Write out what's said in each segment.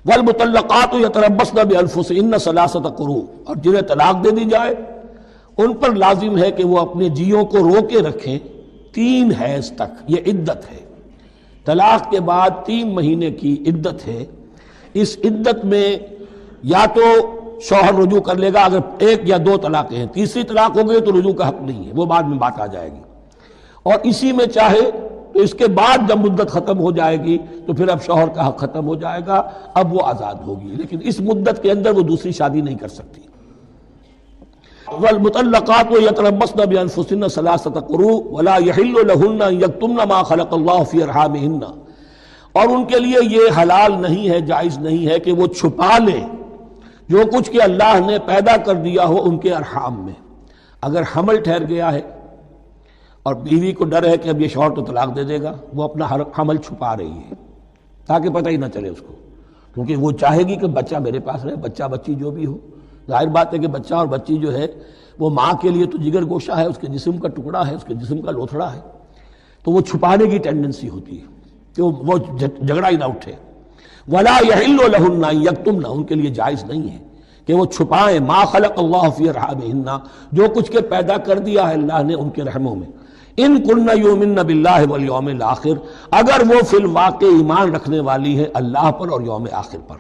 والمطلقات یتربصن بانفسہن ثلاثۃ قروء، اور جنہیں طلاق دے دی جائے ان پر لازم ہے کہ وہ اپنے جیوں کو روکے رکھیں 3 حیض تک، یہ عدت ہے۔ طلاق کے بعد 3 مہینے کی عدت ہے۔ اس عدت میں یا تو شوہر رجوع کر لے گا اگر 1 یا 2 طلاقیں ہیں، تیسری طلاق ہو گئی تو رجوع کا حق نہیں ہے، وہ بعد میں بات آ جائے گی، اور اسی میں چاہے تو اس کے بعد جب مدت ختم ہو جائے گی تو پھر اب شوہر کا حق ختم ہو جائے گا، اب وہ آزاد ہوگی، لیکن اس مدت کے اندر وہ دوسری شادی نہیں کر سکتی۔ والمطلقات یتربصن بانفسہن ثلاثۃ قروء ولا یحل لہن ان یکتمن ما خلق اللہ فی ارحامہن، اور ان کے لیے یہ حلال نہیں ہے، جائز نہیں ہے کہ وہ چھپا لیں جو کچھ کہ اللہ نے پیدا کر دیا ہو ان کے ارحام میں۔ اگر حمل ٹھہر گیا ہے اور بیوی کو ڈر ہے کہ اب یہ شوہر تو طلاق دے دے گا، وہ اپنا حمل چھپا رہی ہے تاکہ پتہ ہی نہ چلے اس کو، کیونکہ وہ چاہے گی کہ بچہ میرے پاس رہے، بچہ بچی جو بھی ہو۔ ظاہر بات ہے کہ بچہ اور بچی جو ہے وہ ماں کے لیے تو جگر گوشہ ہے، اس کے جسم کا ٹکڑا ہے، اس کے جسم کا لوتھڑا ہے، تو وہ چھپانے کی ٹینڈنسی ہوتی ہے کہ وہ جھگڑا ہی نہ اٹھے۔ ولا یحل لہن ان یکتمن، ان کے لیے جائز نہیں ہے کہ وہ چھپائیں ما خلق اللہ فی ارحامہن، جو کچھ کے پیدا کر دیا ہے اللہ نے ان کے رحموں میں۔ ان کن یؤمن باللہ والیوم الآخر، اگر وہ فی الواقع ایمان رکھنے والی ہے اللہ پر اور یوم آخر پر۔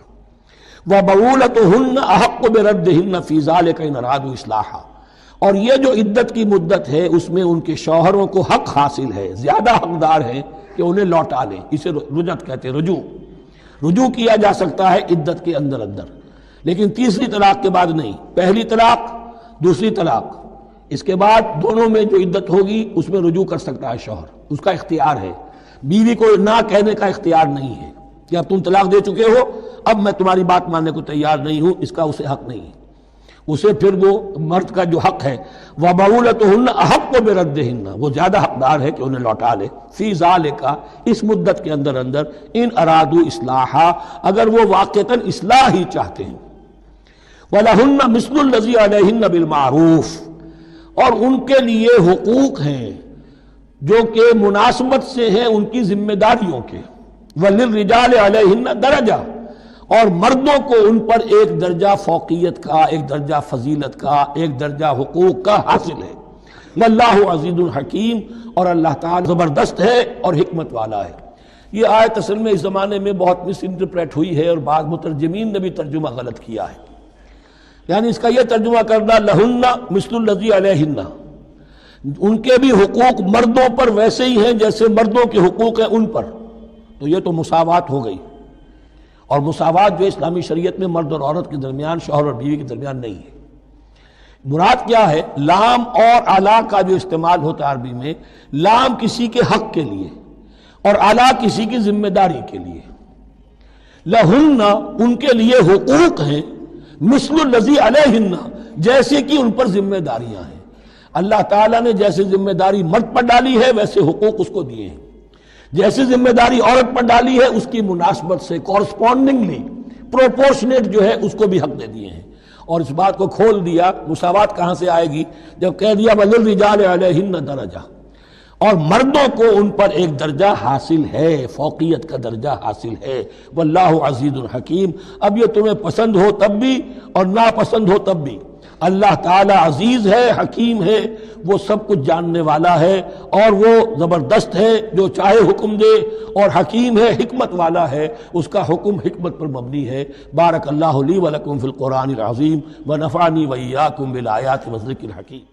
وبعولتہن احق بردہن فی ذلک ان ارادوا اصلاحا، اور یہ جو عدت کی مدت ہے اس میں ان کے شوہروں کو حق حاصل ہے، زیادہ حقدار ہیں کہ انہیں لوٹا لیں، اسے رجعت کہتے ہیں، رجوع کیا جا سکتا ہے عدت کے اندر لیکن تیسری طلاق کے بعد نہیں۔ پہلی طلاق، دوسری طلاق، اس کے بعد دونوں میں جو عدت ہوگی اس میں رجوع کر سکتا ہے شوہر، اس کا اختیار ہے، بیوی کو نہ کہنے کا اختیار نہیں ہے کہ اب تم طلاق دے چکے ہو، اب میں تمہاری بات ماننے کو تیار نہیں ہوں، اس کا اسے حق نہیں ہے۔ اسے پھر وہ مرد کا جو حق ہے وَبَعُولَتُهُنَّ أَحَقُّ بِرَدِّهِنَّ، وہ زیادہ حقدار ہے کہ انہیں لوٹا لے، فی ذالک، اس مدت کے اندر ان ارادوا اصلاحا، اگر وہ واقعتاً اصلاح ہی چاہتے ہیں۔ وَلَهُنَّ مِثْلُ الَّذِي عَلَيْهِنَّ بِالْمَعْرُوفِ، اور ان کے لیے حقوق ہیں جو کہ مناسبت سے ہیں ان کی ذمہ داریوں کے۔ وَلِلرِّجَالِ عَلَيْهِنَّ دَرَجَةٌ، اور مردوں کو ان پر ایک درجہ فوقیت کا، ایک درجہ فضیلت کا، ایک درجہ حقوق کا حاصل ہے۔ واللہ عزیز الحکیم، اور اللہ تعالی زبردست ہے اور حکمت والا ہے۔ یہ آیت اصل میں اس زمانے میں بہت مس انٹرپریٹ ہوئی ہے اور بعض مترجمین نے بھی ترجمہ غلط کیا ہے، یعنی اس کا یہ ترجمہ کرنا لہن مثل الذی علیہن، ان کے بھی حقوق مردوں پر ویسے ہی ہیں جیسے مردوں کے حقوق ہیں ان پر، تو یہ تو مساوات ہو گئی، اور مساوات جو اسلامی شریعت میں مرد اور عورت کے درمیان، شوہر اور بیوی کے درمیان نہیں ہے۔ مراد کیا ہے؟ لام اور اعلیٰ کا جو استعمال ہوتا ہے عربی میں، لام کسی کے حق کے لیے اور اعلیٰ کسی کی ذمہ داری کے لیے۔ لہن، ان کے لیے حقوق ہیں، مثل الذی علیہن، جیسے کہ ان پر ذمہ داریاں ہیں۔ اللہ تعالیٰ نے جیسے ذمہ داری مرد پر ڈالی ہے ویسے حقوق اس کو دیے ہیں، جیسے ذمہ داری عورت پر ڈالی ہے اس کی مناسبت سے کورسپونڈنگلی پروپورشنیٹ جو ہے اس کو بھی حق دے دیے ہیں۔ اور اس بات کو کھول دیا، مساوات کہاں سے آئے گی؟ جب کہہ دیا وَلِلرِّجَالِ عَلَيْهِنَّ درجہ، اور مردوں کو ان پر ایک درجہ حاصل ہے، فوقیت کا درجہ حاصل ہے۔ واللہ عزیز الحکیم، اب یہ تمہیں پسند ہو تب بھی اور ناپسند ہو تب بھی، اللہ تعالی عزیز ہے، حکیم ہے، وہ سب کچھ جاننے والا ہے، اور وہ زبردست ہے، جو چاہے حکم دے، اور حکیم ہے، حکمت والا ہے، اس کا حکم حکمت پر مبنی ہے۔ بارک اللہ لی ولکم فی القرآن العظیم ونفعنی وإیاکم بالآیات والذکر الحکیم۔